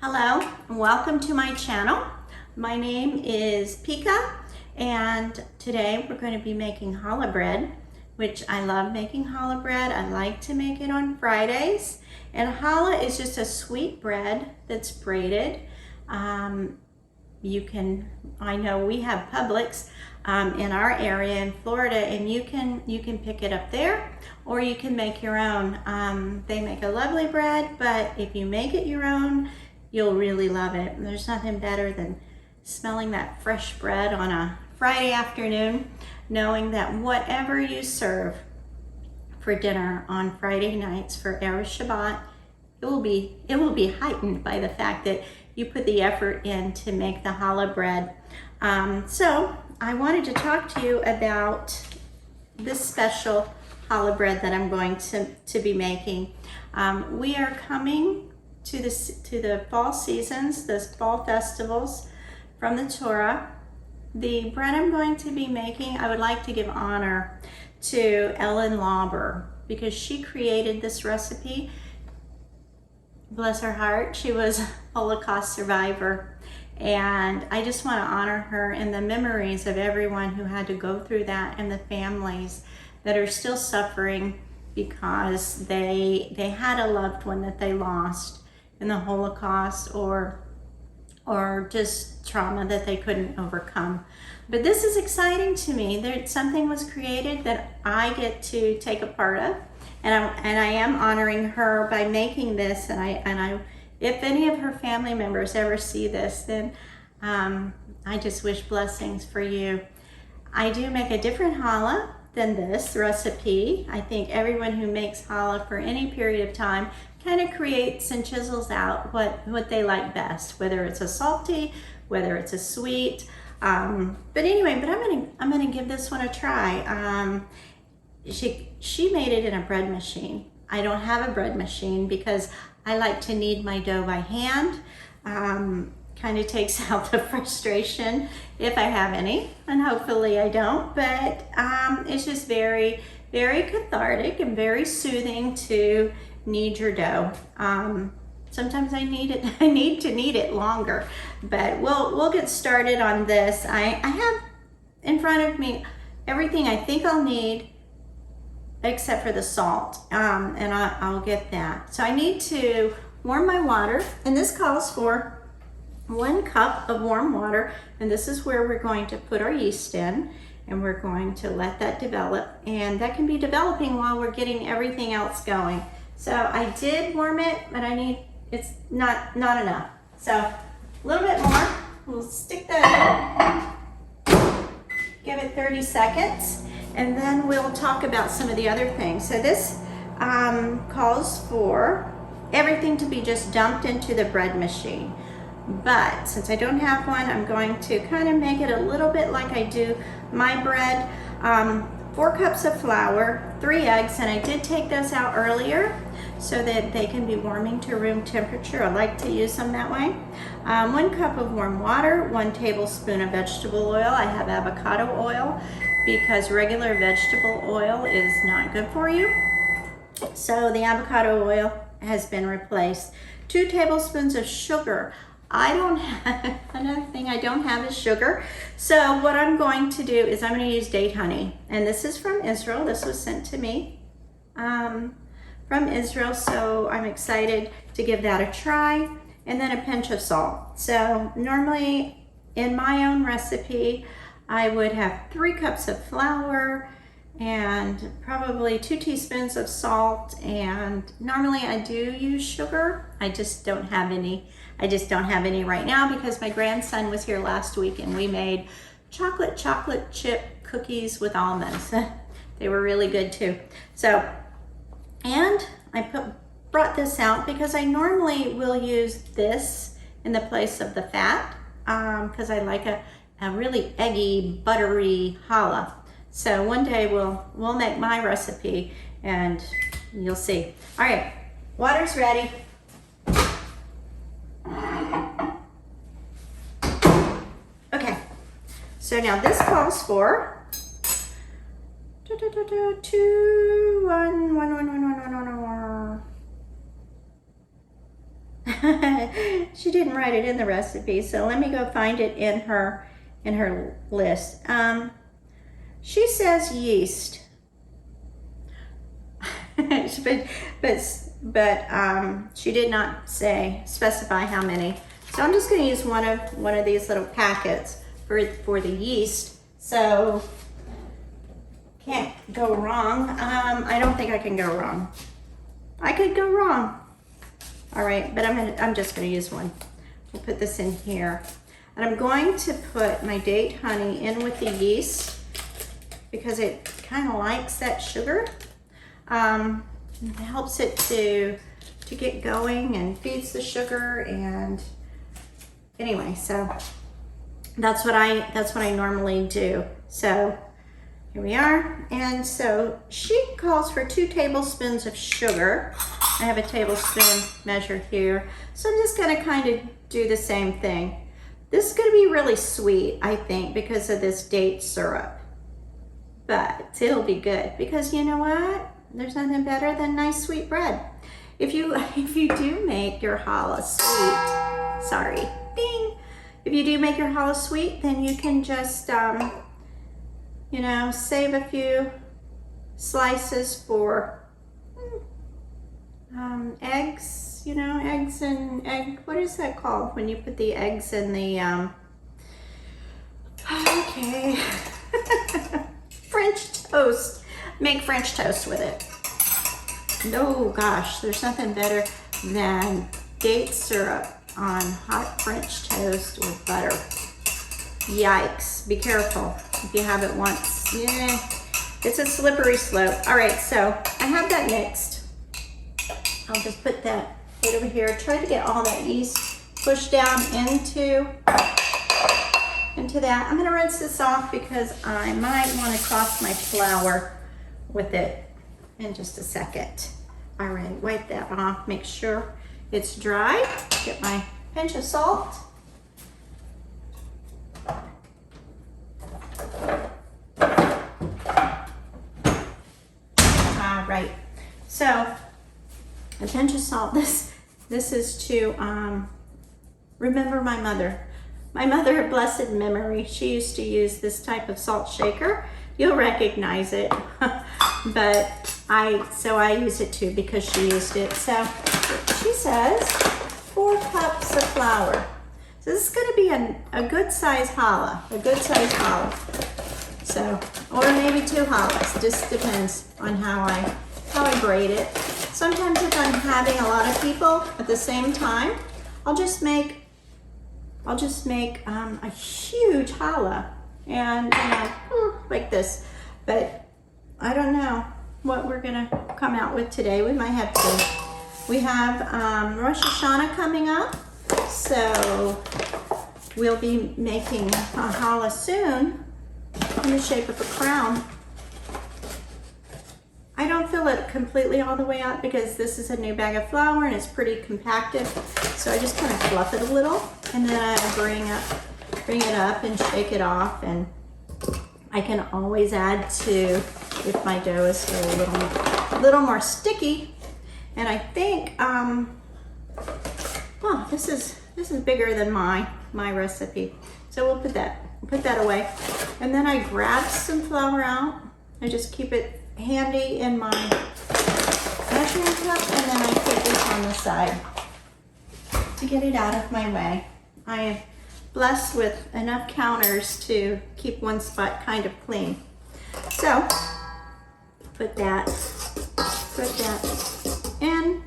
Hello, and welcome to my channel. My name is Pika, and today we're going to be making challah bread, which I love making challah bread. I like to make it on Fridays. And challah is just a sweet bread that's braided. I know we have Publix in our area in Florida, and you can pick it up there, or you can make your own. They make a lovely bread, but if you make it your own, you'll really love it. There's nothing better than smelling that fresh bread on a Friday afternoon, knowing that whatever you serve for dinner on Friday nights for Erev Shabbat, it will be heightened by the fact that you put the effort in to make the challah bread. So I wanted to talk to you about this special challah bread that I'm going to be making. We are coming to the fall seasons, the fall festivals from the Torah. The bread I'm going to be making, I would like to give honor to Ellen Lauber, because she created this recipe. Bless her heart, she was a Holocaust survivor, and I just want to honor her and the memories of everyone who had to go through that, and the families that are still suffering because they had a loved one that they lost in the Holocaust, or just trauma that they couldn't overcome. But this is exciting to me. Something was created that I get to take a part of, and I am honoring her by making this. And I, if any of her family members ever see this, then I just wish blessings for you. I do make a different challah than this recipe. I think everyone who makes challah for any period of time kind of creates and chisels out what they like best, whether it's a salty, whether it's a sweet. But anyway, I'm gonna give this one a try. She made it in a bread machine. I don't have a bread machine because I like to knead my dough by hand. Kind of takes out the frustration if I have any, and hopefully I don't. But it's just very, very cathartic and very soothing to knead your dough. Sometimes I need to knead it longer, but we'll get started on this. I have in front of me everything I think I'll need except for the salt, and I'll get that. So I need to warm my water, and this calls for 1 cup of warm water, and this is where we're going to put our yeast in, and we're going to let that develop, and that can be developing while we're getting everything else going. So I did warm it, but it's not enough. So a little bit more. We'll stick that in, give it 30 seconds, and then we'll talk about some of the other things. So this calls for everything to be just dumped into the bread machine. But since I don't have one, I'm going to kind of make it a little bit like I do my bread. 4 cups of flour, 3 eggs, and I did take those out earlier so that they can be warming to room temperature. I like to use them that way. 1 cup of warm water, 1 tablespoon of vegetable oil. I have avocado oil because regular vegetable oil is not good for you. So the avocado oil has been replaced. 2 tablespoons of sugar. I don't have, another thing I don't have is sugar. So what I'm going to do is I'm going to use date honey. And this is from Israel. This was sent to me from Israel. So I'm excited to give that a try. And then a pinch of salt. So normally in my own recipe, I would have 3 cups of flour and probably 2 teaspoons of salt. And normally I do use sugar. I just don't have any. Right now because my grandson was here last week and we made chocolate chip cookies with almonds. They were really good too. So, and I brought this out because I normally will use this in the place of the fat because I like a really eggy, buttery challah. So one day we'll make my recipe and you'll see. All right, water's ready. Okay, so now this calls for 2, 1, 1, 1, 1, 1, 1, 1, 1. she didn't write it in the recipe, so let me go find it in her list. She says yeast, but she did not specify how many. So I'm just going to use one of these little packets for the yeast. So can't go wrong. I don't think I can go wrong. I could go wrong. All right, but I'm just going to use one. We'll put this in here, and I'm going to put my date honey in with the yeast because it kind of likes that sugar. It helps it to get going and feeds the sugar, and anyway, so that's what I normally do. So here we are, and so she calls for 2 tablespoons of sugar. I have a tablespoon measure here, so I'm just going to kind of do the same thing. This is going to be really sweet, I think, because of this date syrup, but it'll be good because you know what? There's nothing better than nice sweet bread. If you do make your challah sweet, sorry, ding. If you do make your challah sweet, then you can just, you know, save a few slices for eggs, you know, what is that called when you put the eggs in the, okay, French toast. Make French toast with it. No, gosh, there's nothing better than date syrup on hot French toast with butter. Yikes, be careful if you have it once. Yeah, it's a slippery slope. All right, so I have that mixed. I'll just put that right over here. Try to get all that yeast pushed down into that. I'm gonna rinse this off because I might wanna toss my flour with it in just a second. All right, wipe that off, make sure it's dry. Get my pinch of salt. All right, so a pinch of salt. This is to remember my mother. My mother, blessed memory, she used to use this type of salt shaker. You'll recognize it, but I use it too because she used it. So she says 4 cups of flour. So this is going to be a good size challah, So, or maybe 2 challahs, just depends on how I grade it. Sometimes if I'm having a lot of people at the same time, I'll just make a huge challah. And you know, like this, but I don't know what we're gonna come out with today. We might have to. We have Rosh Hashanah coming up, so we'll be making a challah soon in the shape of a crown. I don't fill it completely all the way out because this is a new bag of flour and it's pretty compacted, so I just kind of fluff it a little, and then I bring it up and shake it off, and I can always add to if my dough is still a little more sticky. And I think, well, this is bigger than my recipe, so we'll put that away. And then I grab some flour out. I just keep it handy in my measuring cup, and then I put this on the side to get it out of my way. I am blessed with enough counters to keep one spot kind of clean. So put that in,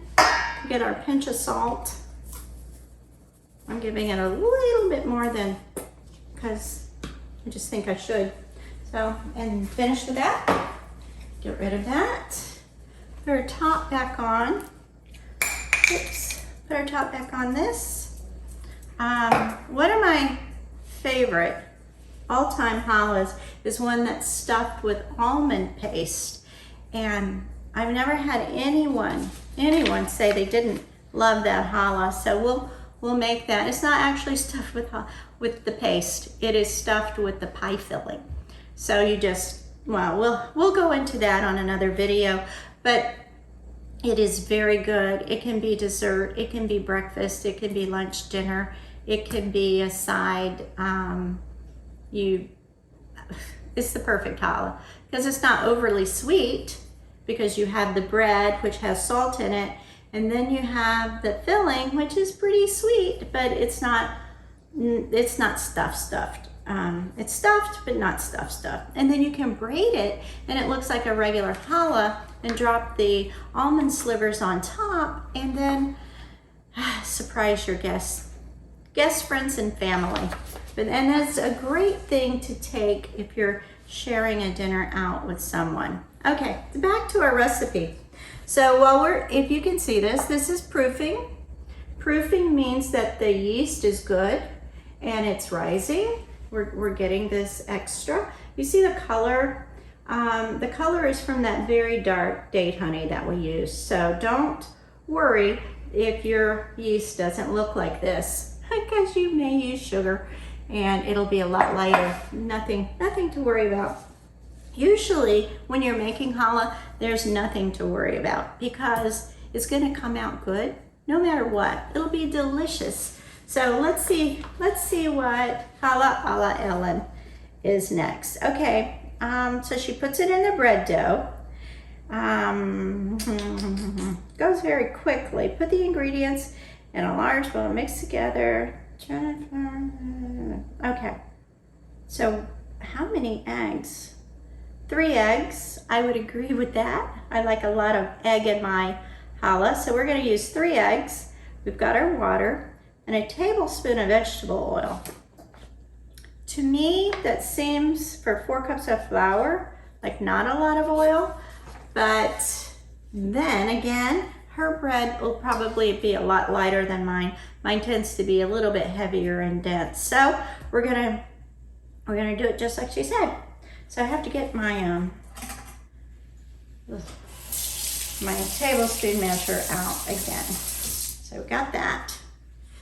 get our pinch of salt. I'm giving it a little bit more than, because I just think I should. So, and finish with that. Get rid of that. Put our top back on. Oops. Put our top back on this. One of my favorite all-time challahs is one that's stuffed with almond paste. And I've never had anyone say they didn't love that challah. So we'll make that. It's not actually stuffed with the paste. It is stuffed with the pie filling. So you just, well, we'll go into that on another video. But It is very good. It can be dessert, it can be breakfast, it can be lunch, dinner, it can be a side. It's the perfect challah because it's not overly sweet, because you have the bread which has salt in it, and then you have the filling which is pretty sweet, but it's not stuffed. It's stuffed but not stuffed. And then you can braid it and it looks like a regular challah, and drop the almond slivers on top, and then surprise your guests, friends, and family. And that's a great thing to take if you're sharing a dinner out with someone. Okay, back to our recipe. So if you can see this is proofing. Proofing means that the yeast is good and it's rising. We're getting this extra. You see the color? The color is from that very dark date honey that we use. So don't worry if your yeast doesn't look like this, because you may use sugar and it'll be a lot lighter. Nothing to worry about. Usually when you're making challah, there's nothing to worry about because it's going to come out good no matter what. It'll be delicious. So let's see what challah a la Ellen is next. Okay, so she puts it in the bread dough. Goes very quickly. Put the ingredients in a large bowl, mix together. Okay, so how many eggs? 3 eggs. I would agree with that. I like a lot of egg in my challah, so we're going to use 3 eggs. We've got our water and a tablespoon of vegetable oil. To me, that seems, for 4 cups of flour, like not a lot of oil, but then again, her bread will probably be a lot lighter than mine. Mine tends to be a little bit heavier and dense. So we're gonna do it just like she said. So I have to get my tablespoon measure out again. So we got that.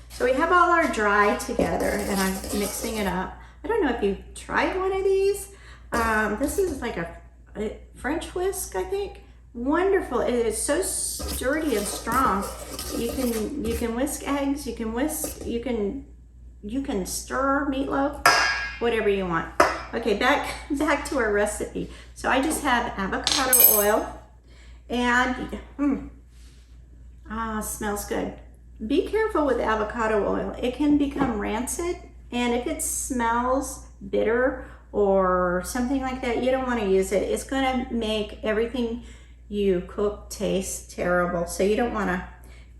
So we have all our dry together and I'm mixing it up. I don't know if you've tried one of these. This is like a French whisk, I think. Wonderful. It is so sturdy and strong. You can whisk eggs, you can stir meatloaf, whatever you want. Okay, back to our recipe. So I just have avocado oil and smells good. Be careful with avocado oil. It can become rancid, and if it smells bitter or something like that, you don't want to use it. It's going to make everything you cook taste terrible. So you don't want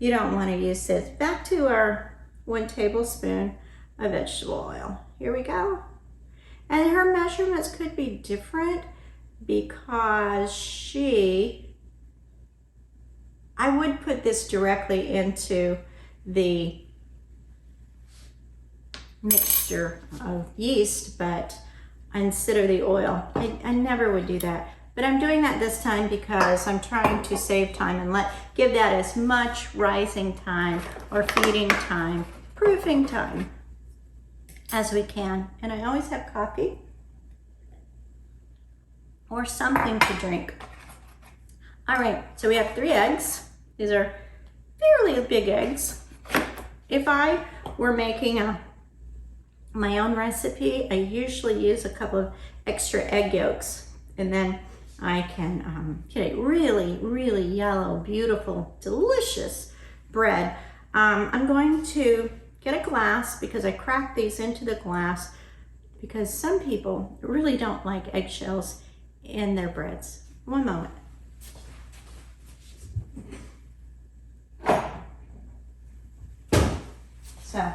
to use this. Back to our 1 tablespoon of vegetable oil. Here we go. And her measurements could be different because I would put this directly into the mixture of yeast, but instead of the oil, I never would do that. But I'm doing that this time because I'm trying to save time and give that as much rising time or feeding time, proofing time as we can. And I always have coffee or something to drink. All right, so we have 3 eggs. These are fairly big eggs. If I were making my own recipe, I usually use a couple of extra egg yolks, and then I can get a really, really yellow, beautiful, delicious bread. I'm going to get a glass because I crack these into the glass because some people really don't like eggshells in their breads. One moment. So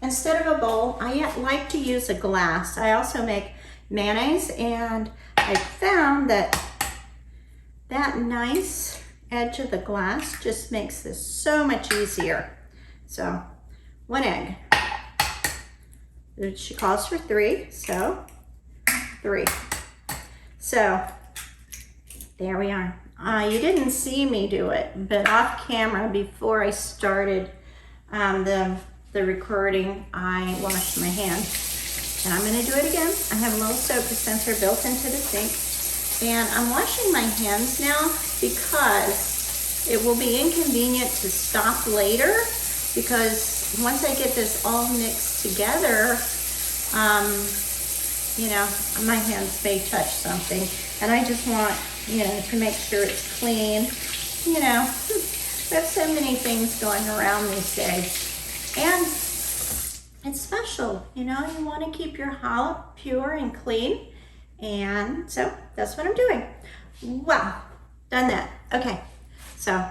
instead of a bowl, I like to use a glass. I also make mayonnaise, and I found that nice edge of the glass just makes this so much easier. So 1 egg. She calls for 3, so 3. So there we are. You didn't see me do it, but off camera before I started the recording, I washed my hands. And I'm gonna do it again. I have a little soap dispenser built into the sink. And I'm washing my hands now because it will be inconvenient to stop later because once I get this all mixed together, you know, my hands may touch something, and I just want, you know, to make sure it's clean. You know, we have so many things going around these days, and it's special, you know, you want to keep your challah pure and clean, and so that's what I'm doing. Wow, done that. Okay, so,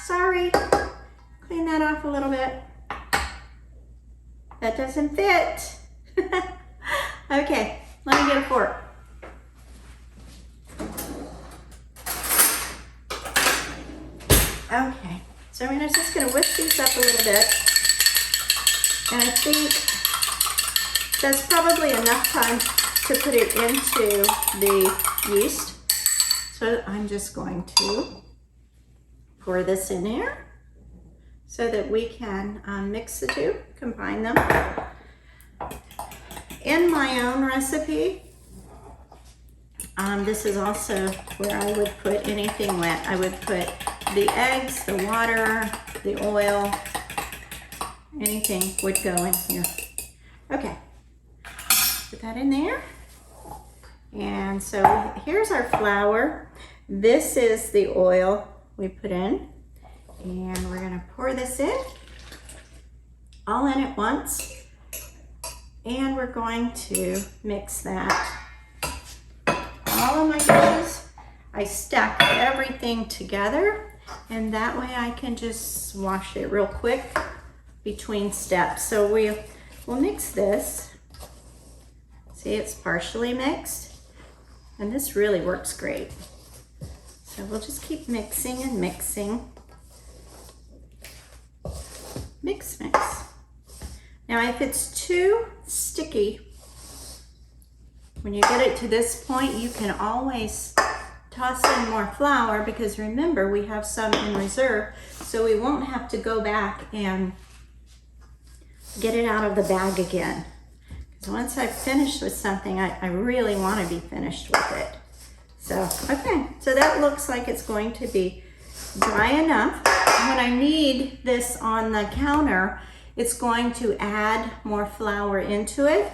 sorry, clean that off a little bit. That doesn't fit. Okay, let me get a fork. Okay, so I'm just gonna whisk these up a little bit. And I think that's probably enough time to put it into the yeast. So I'm just going to pour this in there so that we can mix the two, combine them. In my own recipe, this is also where I would put anything wet. I would put the eggs, the water, the oil, anything would go in here. Okay, put that in there. And so here's our flour. This is the oil we put in. And we're gonna pour this in, all in at once. And we're going to mix that. All of my dishes, I stack everything together, and that way I can just wash it real quick between steps. So we'll mix this. See, it's partially mixed, and this really works great. So we'll just keep mixing and mixing. Mix, mix. Now, if it's too sticky, when you get it to this point, you can always toss in more flour, because remember, we have some in reserve, so we won't have to go back and get it out of the bag again. Because once I've finished with something, I really want to be finished with it. So, okay, so that looks like it's going to be dry enough. When I need this on the counter, it's going to add more flour into it.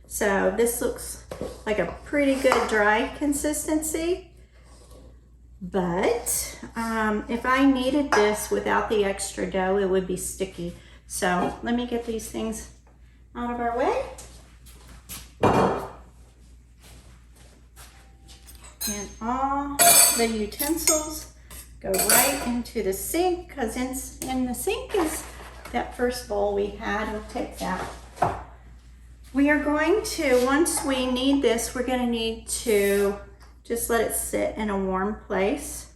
So this looks like a pretty good dry consistency. But if I needed this without the extra dough, it would be sticky. So let me get these things out of our way. And all the utensils go right into the sink, because in the sink is that first bowl we had. We'll take that. We are going to, once we need this, we're going to need to just let it sit in a warm place.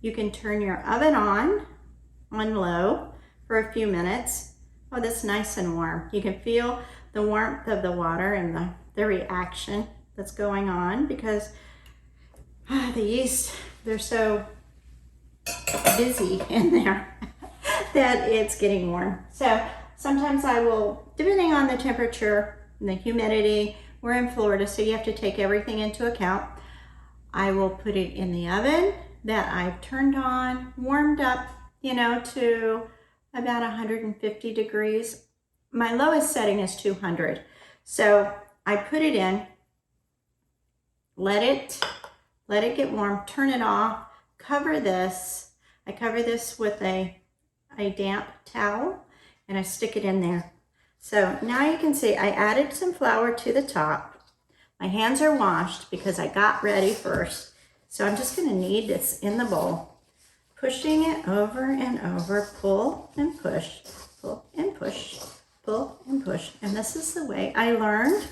You can turn your oven on low for a few minutes. Oh, that's nice and warm. You can feel the warmth of the water and the reaction that's going on, because the yeast, they're so busy in there that it's getting warm. So sometimes I will, depending on the temperature and the humidity, we're in Florida, so you have to take everything into account. I will put it in the oven that I've turned on, warmed up, you know, to about 150 degrees. My lowest setting is 200. So I put it in, let it get warm, turn it off, cover this. I cover this with a damp towel, and I stick it in there. So now you can see I added some flour to the top. My hands are washed because I got ready first. So I'm just gonna knead this in the bowl, pushing it over and over, pull and push, pull and push, pull and push. And this is the way I learned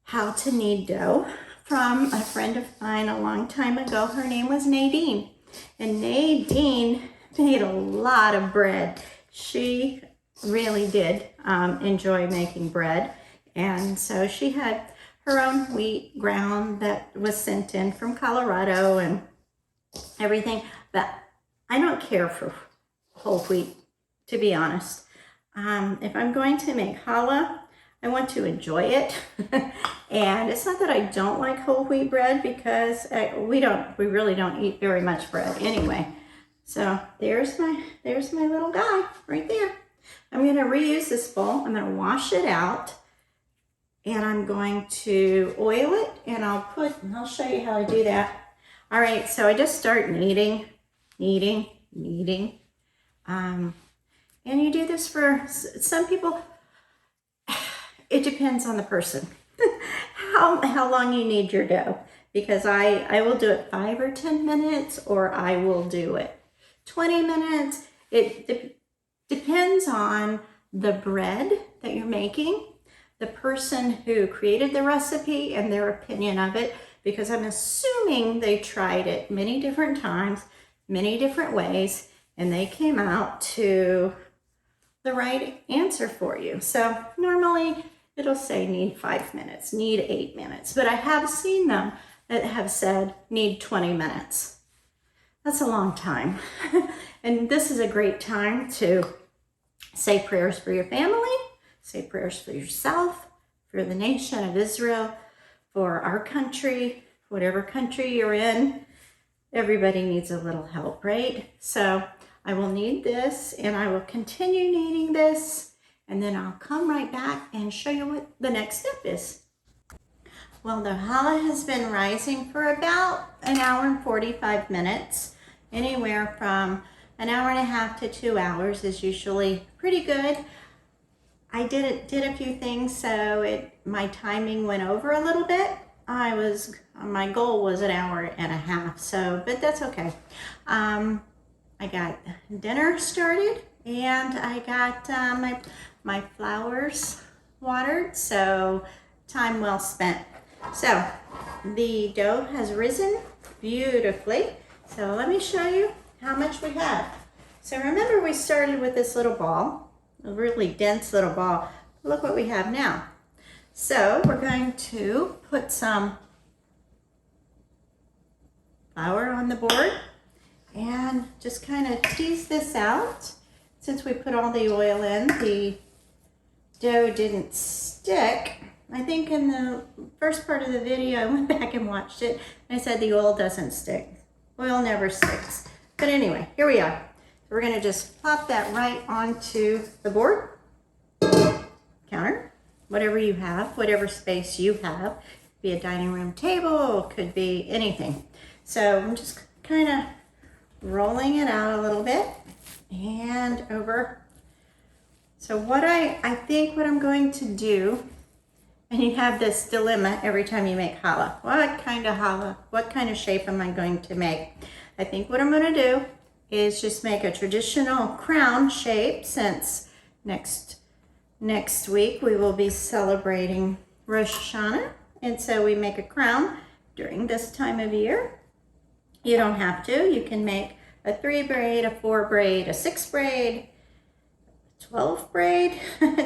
how to knead dough from a friend of mine a long time ago. Her name was Nadine. And Nadine made a lot of bread. She really did enjoy making bread. And so she had her own wheat ground that was sent in from Colorado and everything. But I don't care for whole wheat, to be honest. If I'm going to make challah, I want to enjoy it. And it's not that I don't like whole wheat bread, because we really don't eat very much bread anyway. So there's my little guy right there. I'm going to reuse this bowl. I'm going to wash it out, and I'm going to oil it, and I'll show you how I do that. All right, so I just start kneading. And you do this for some people. It depends on the person, how long you need your dough, because I will do it 5 or 10 minutes, or I will do it 20 minutes. It depends on the bread that you're making, the person who created the recipe, and their opinion of it, because I'm assuming they tried it many different times, many different ways, and they came out to the right answer for you. So normally it'll say need 5 minutes, need 8 minutes, but I have seen them that have said need 20 minutes. That's a long time. And this is a great time to say prayers for your family, say prayers for yourself, for the nation of Israel, for our country, whatever country you're in. Everybody needs a little help, right? So I will knead this, and I will continue kneading this, and then I'll come right back and show you what the next step is. Well, the challah has been rising for about an hour and 45 minutes. Anywhere from an hour and a half to 2 hours is usually pretty good. I did a few things, so my timing went over a little bit. My goal was an hour and a half, but that's okay. I got dinner started, and I got my flowers watered, so time well spent. So the dough has risen beautifully. So let me show you how much we have. So remember, we started with this little ball, a really dense little ball. Look what we have now. So we're going to put some flour on the board and just kind of tease this out. Since we put all the oil in, the dough didn't stick. I think in the first part of the video, I went back and watched it, and I said the oil doesn't stick. Oil never sticks. But anyway, here we are. We're going to just plop that right onto the board, counter, whatever you have, whatever space you have. It could be a dining room table, it could be anything. So I'm just kind of rolling it out a little bit and over. So what I think what I'm going to do, and you have this dilemma every time you make challah. What kind of challah? What kind of shape am I going to make? I think what I'm going to do is just make a traditional crown shape, since next week we will be celebrating Rosh Hashanah, and so we make a crown during this time of year. You don't have to. You can make a 3 braid, a 4 braid, a 6 braid, 12 braid,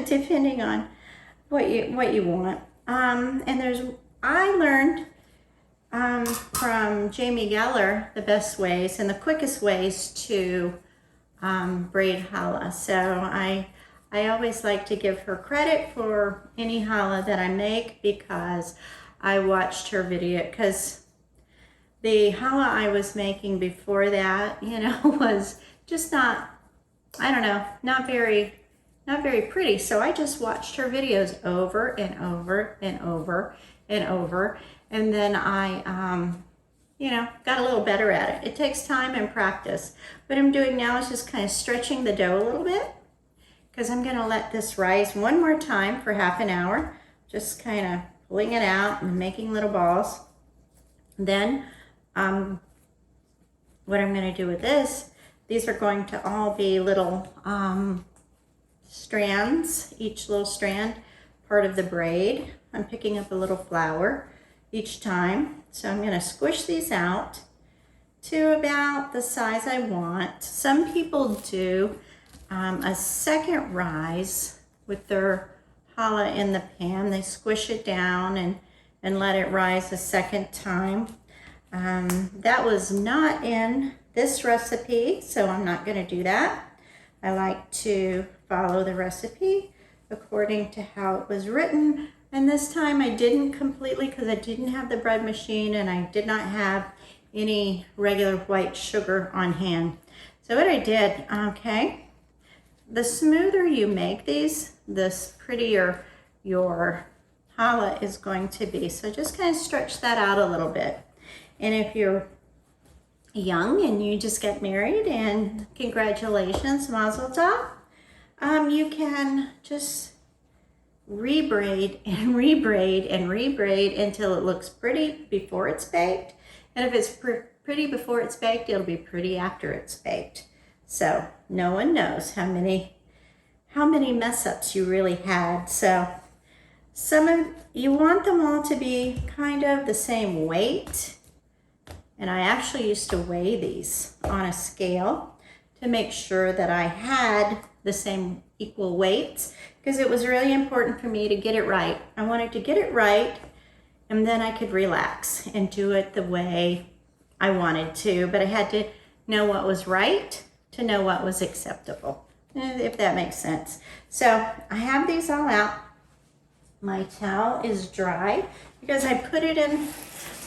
depending on what you want. And I learned from Jamie Geller the best ways and the quickest ways to braid challah. So I always like to give her credit for any challah that I make, because I watched her video, because the challah I was making before that, was just not very pretty. So I just watched her videos over and over and over and over. And then I, got a little better at it. It takes time and practice. What I'm doing now is just kind of stretching the dough a little bit, because I'm going to let this rise one more time for half an hour. Just kind of pulling it out and making little balls. Then what I'm going to do with this, these are going to all be little strands, each little strand part of the braid. I'm picking up a little flour each time. So I'm going to squish these out to about the size I want. Some people do a second rise with their challah in the pan. They squish it down and let it rise a second time. That was not in this recipe, so I'm not going to do that. I like to follow the recipe according to how it was written. And this time I didn't completely, because I didn't have the bread machine and I did not have any regular white sugar on hand. So what I did, okay, the smoother you make these, the prettier your challah is going to be. So just kind of stretch that out a little bit. And if you're young and you just get married, and congratulations, mazel tov, you can just rebraid and rebraid and rebraid until it looks pretty before it's baked. And if it's pretty before it's baked, it'll be pretty after it's baked. So no one knows how many mess ups you really had. So you want them all to be kind of the same weight. And I actually used to weigh these on a scale to make sure that I had the same equal weights, because it was really important for me to get it right. I wanted to get it right, and then I could relax and do it the way I wanted to, but I had to know what was right to know what was acceptable, if that makes sense. So I have these all out. My towel is dry because I put it in,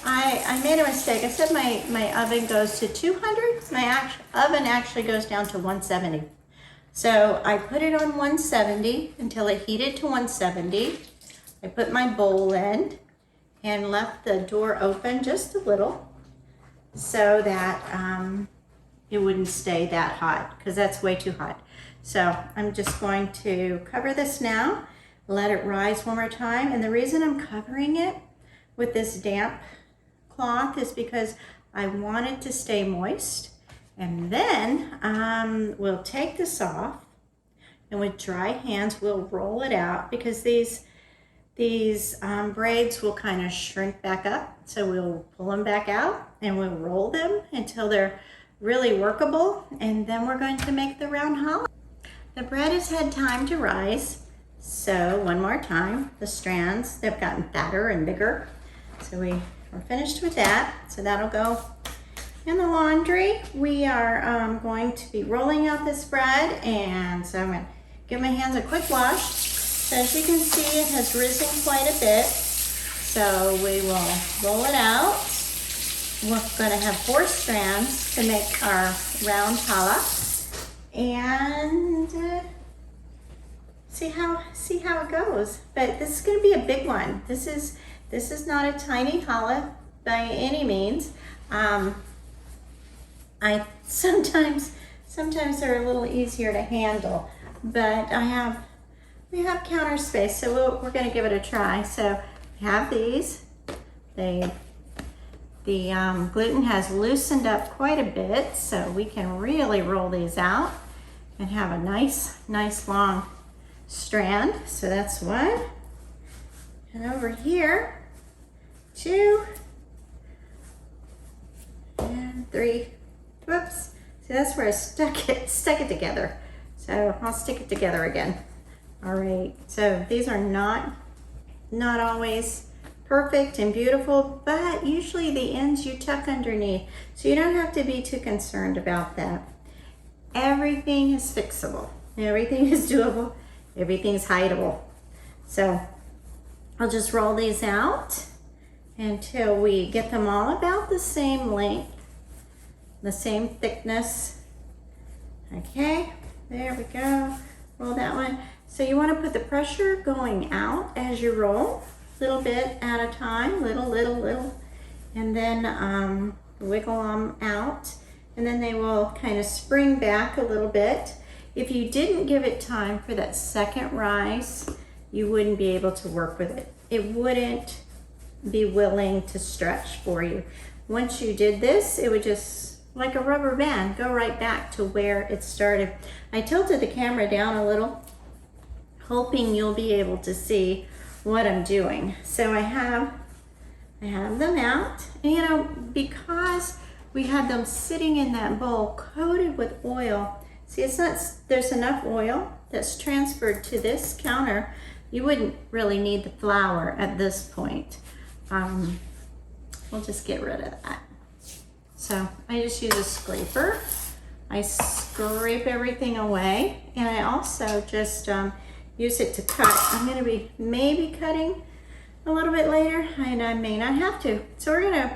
I made a mistake. I said my oven goes to 200. My oven actually goes down to 170. So I put it on 170 until it heated to 170. I put my bowl in and left the door open just a little so that it wouldn't stay that hot, because that's way too hot. So I'm just going to cover this now, let it rise one more time. And the reason I'm covering it with this damp cloth is because I want it to stay moist. And then we'll take this off, and with dry hands we'll roll it out, because these braids will kind of shrink back up. So we'll pull them back out and we'll roll them until they're really workable, and then we're going to make the round challah. The bread has had time to rise, so one more time, the strands, they've gotten fatter and bigger. So we're finished with that, so that'll go in the laundry. We are going to be rolling out this bread, and so I'm going to give my hands a quick wash. So as you can see, it has risen quite a bit, so we will roll it out. We're going to have 4 strands to make our round challah, and see how it goes. But this is going to be a big one. This is not a tiny challah by any means. I sometimes they're a little easier to handle, but we have counter space, so we're going to give it a try. So we have these. The gluten has loosened up quite a bit, so we can really roll these out and have a nice long strand. So that's 1. And over here, 2 and 3. Whoops. See, that's where I stuck it together. So I'll stick it together again. All right. So these are not always perfect and beautiful, but usually the ends you tuck underneath, so you don't have to be too concerned about that. Everything is fixable. Everything is doable. Everything's hideable. So I'll just roll these out until we get them all about the same length, the same thickness. Okay, there we go. Roll that one. So you want to put the pressure going out as you roll, little bit at a time, little, and then wiggle them out, and then they will kind of spring back a little bit. If you didn't give it time for that second rise, you wouldn't be able to work with it. It wouldn't be willing to stretch for you. Once you did this, it would just, like a rubber band, go right back to where it started. I tilted the camera down a little, hoping you'll be able to see what I'm doing. So I have them out, and you know, because we had them sitting in that bowl coated with oil, see, there's enough oil that's transferred to this counter. You wouldn't really need the flour at this point. We'll just get rid of that. So I just use a scraper. I scrape everything away, and I also just use it to cut. I'm going to be maybe cutting a little bit later, and I may not have to. So we're going to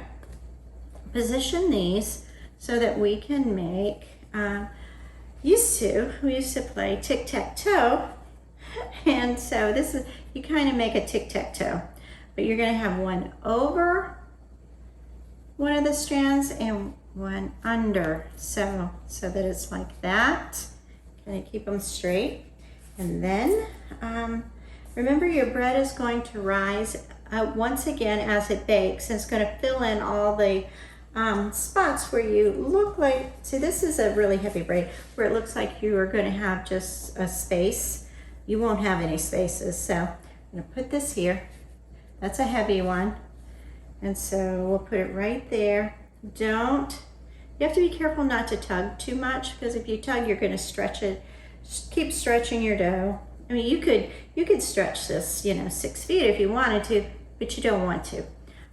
position these so that we can make, we used to play tic-tac-toe, and so this is, you kind of make a tic-tac-toe, but you're going to have one over one of the strands and one under, so that it's like that. Kind of keep them straight. And then remember, your bread is going to rise once again as it bakes, and it's going to fill in all the spots where you look like, see, this is a really heavy braid where it looks like you are going to have just a space. You won't have any spaces, so I'm going to put this here. That's a heavy one, and so we'll put it right there. You have to be careful not to tug too much, because if you tug, you're going to stretch it. Just keep stretching your dough. I mean, you could stretch this, 6 feet if you wanted to, but you don't want to.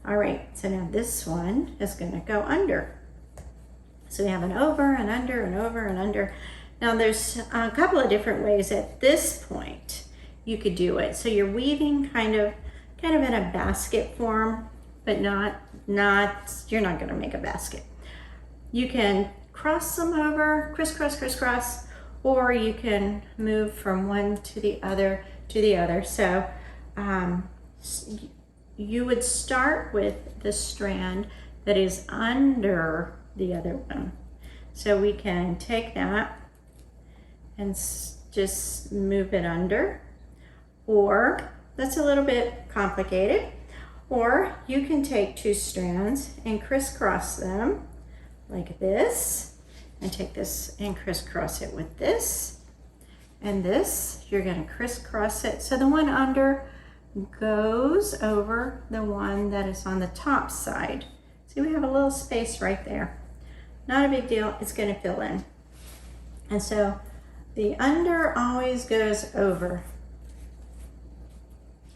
All right, so now this one is going to go under. So we have an over and under and over and under. Now there's a couple of different ways at this point you could do it. So you're weaving kind of in a basket form, but not you're not going to make a basket. You can cross them over, crisscross, crisscross, or you can move from one to the other So you would start with the strand that is under the other one. So we can take that and just move it under, or that's a little bit complicated, or you can take 2 strands and crisscross them like this, and take this and crisscross it with this, and this, you're going to crisscross it. So the one under goes over the one that is on the top side. See, we have a little space right there. Not a big deal, it's going to fill in. And so the under always goes over.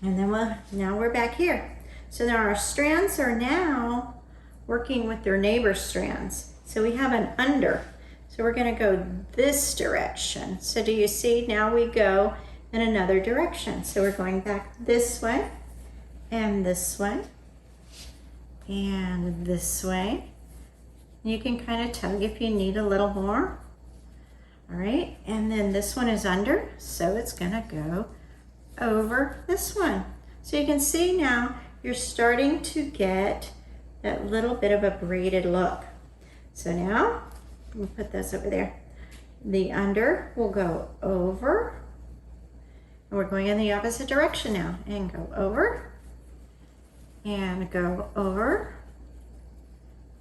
And then now we're back here. So now our strands are now working with their neighbor strands. So we have an under. So we're going to go this direction. So do you see, now we go in another direction. So we're going back this way, and this way, and this way. You can kind of tug if you need a little more. All right, and then this one is under, so it's going to go over this one. So you can see now you're starting to get that little bit of a braided look. So now, we'll put this over there. The under will go over, and we're going in the opposite direction now, and go over, and go over,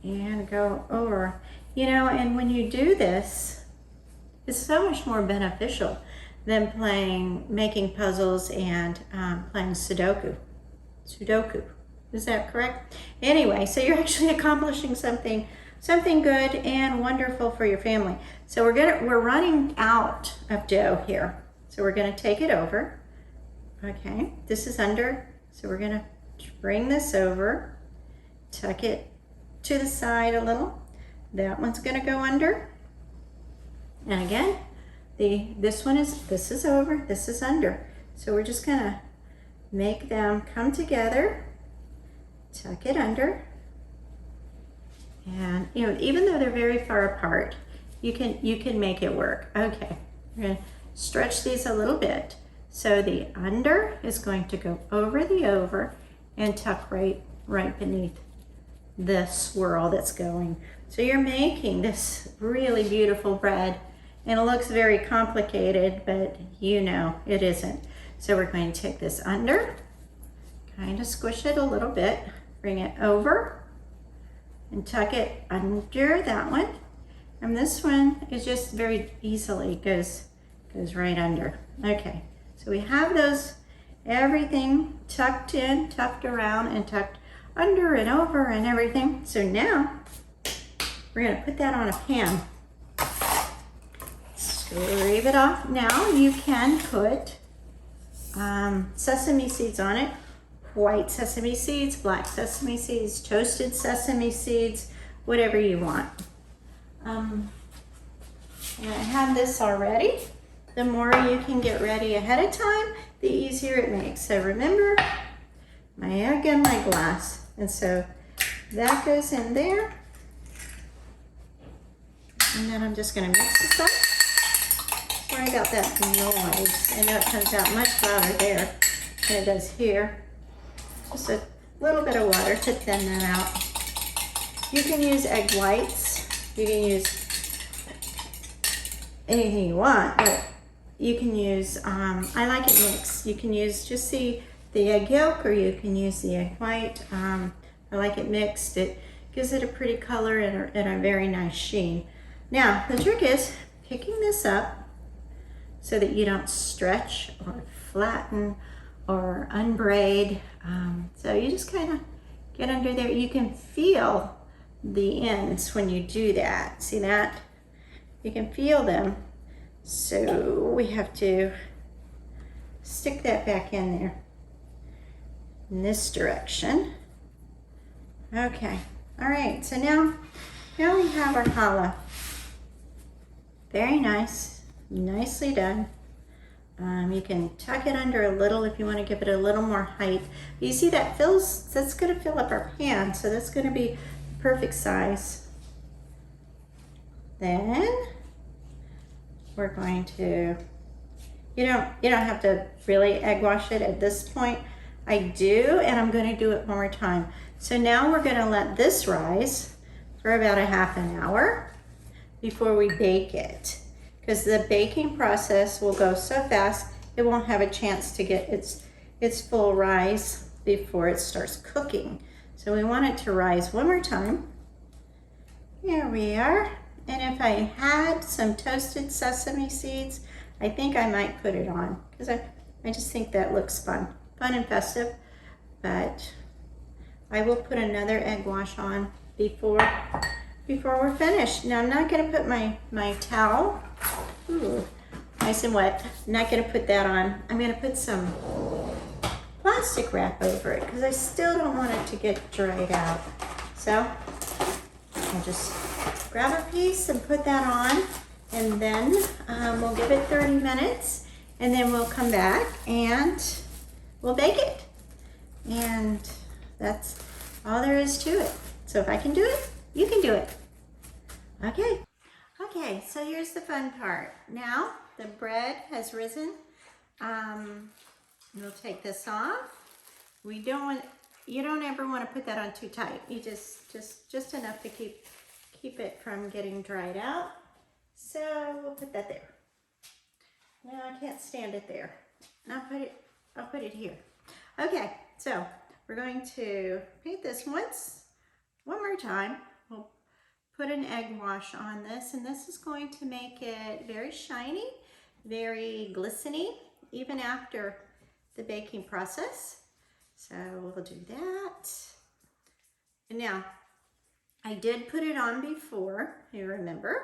and go over. And when you do this, it's so much more beneficial than making puzzles and playing Sudoku. Is that correct? Anyway, so you're actually accomplishing something good and wonderful for your family. So we're running out of dough here. So we're gonna take it over. Okay, this is under. So we're gonna bring this over, tuck it to the side a little. That one's gonna go under. And again, this is over, this is under. So we're just gonna make them come together, tuck it under, and even though they're very far apart, you can make it work. Okay, we're gonna stretch these a little bit. So the under is going to go over the over and tuck right beneath the swirl that's going. So you're making this really beautiful bread, and it looks very complicated, but it isn't. So we're going to take this under, kind of squish it a little bit, bring it over, and tuck it under that one. And this one is just very easily goes right under. Okay, so we have everything tucked in, tucked around, and tucked under and over and everything. So now we're gonna put that on a pan. Scrape it off. Now you can put sesame seeds on it. White sesame seeds, black sesame seeds, toasted sesame seeds, whatever you want. And I have this already. the more you can get ready ahead of time, the easier it makes. So remember, my egg and my glass. And so that goes in there. And then I'm just gonna mix this up. Sorry about that noise. I know it comes out much louder there than it does here. Just a little bit of water to thin that out. You can use egg whites. You can use anything you want, but you can use, I like it mixed. You can use just the egg yolk, or you can use the egg white. I like it mixed. It gives it a pretty color and a very nice sheen. Now, the trick is picking this up so that you don't stretch or flatten or unbraid. So you just kind of get under there. You can feel the ends when you do that. See that? You can feel them. So we have to stick that back in there in this direction. Okay, all right, so now we have our challah. Very nice, nicely done. You can tuck it under a little if you want to give it a little more height. You see that's going to fill up our pan, so that's going to be the perfect size. Then we're going to, you don't have to really egg wash it at this point. I do, and I'm going to do it one more time. So now we're going to let this rise for about a half an hour before we bake it, because the baking process will go so fast it won't have a chance to get its full rise before it starts cooking. So we want it to rise one more time. Here we are. And if I had some toasted sesame seeds, I think I might put it on, because I just think that looks fun and festive. But I will put another egg wash on before we're finished. Now I'm not going to put my towel, nice and wet. I'm not going to put that on. I'm going to put some plastic wrap over it because I still don't want it to get dried out. So I'll just grab a piece and put that on, and then we'll give it 30 minutes, and then we'll come back and we'll bake it. And that's all there is to it. So if I can do it, you can do it. Okay, so here's the fun part. Now the bread has risen. We'll take this off. You don't ever want to put that on too tight. You just enough to keep it from getting dried out. So we'll put that there. No, I can't stand it there. I'll put it here. Okay, so we're going to paint this one more time. We'll put an egg wash on this, and this is going to make it very shiny, very glistening, even after the baking process. So we'll do that. And now, I did put it on before, you remember,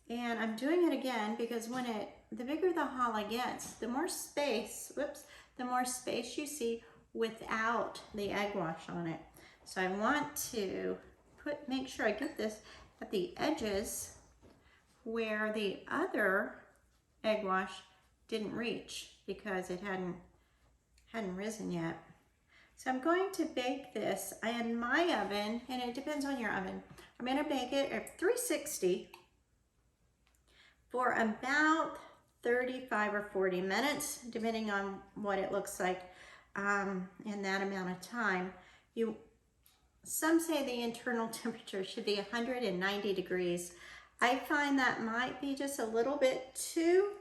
and I'm doing it again because the bigger the challah gets, the more space you see without the egg wash on it. So I want to make sure I get this at the edges where the other egg wash didn't reach because it hadn't risen yet. So I'm going to bake this in my oven, and it depends on your oven. I'm going to bake it at 360 for about 35 or 40 minutes, depending on what it looks like in that amount of time. Some say the internal temperature should be 190 degrees. I find that might be just a little bit too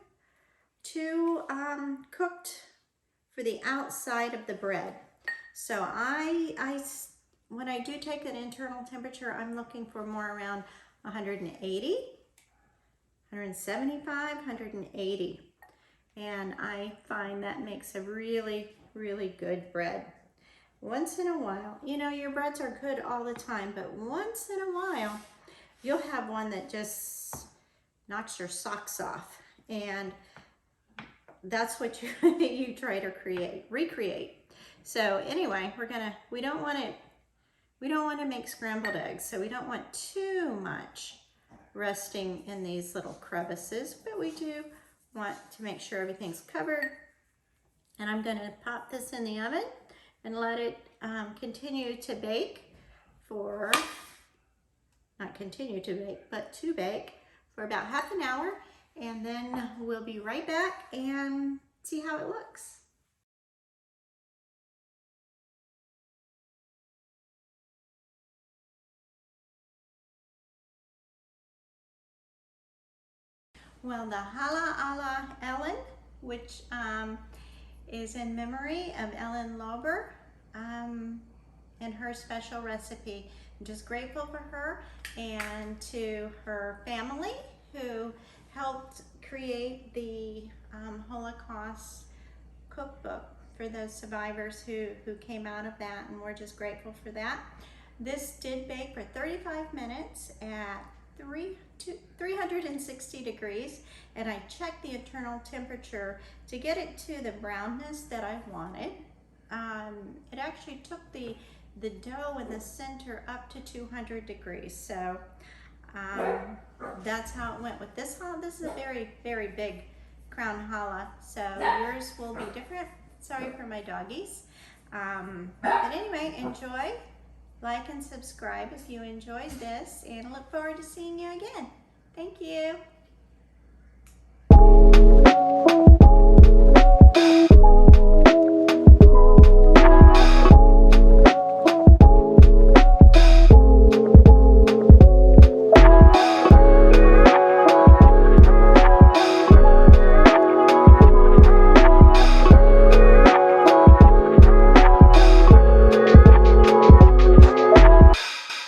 cooked for the outside of the bread. So when I do take an internal temperature, I'm looking for more around 180, 175, 180. And I find that makes a really, really good bread. Once in a while, your breads are good all the time, but once in a while, you'll have one that just knocks your socks off. And that's what you try to recreate. So anyway, we don't want to make scrambled eggs, so we don't want too much resting in these little crevices, but we do want to make sure everything's covered. And I'm going to pop this in the oven and let it continue to bake for, not continue to bake, but to bake for about half an hour. And then we'll be right back and see how it looks. Well, the Challah a la Ellen, which is in memory of Ellen Lauber and her special recipe. I'm just grateful for her and to her family who helped create the Holocaust cookbook for those survivors who came out of that, and we're just grateful for that. This did bake for 35 minutes at 360 degrees, and I checked the internal temperature to get it to the brownness that I wanted. It actually took the dough in the center up to 200 degrees, so that's how it went with this challah. This is a very, very big crown challah, so yours will be different. Sorry for my doggies. But anyway, enjoy. Like and subscribe if you enjoyed this, and look forward to seeing you again. Thank you.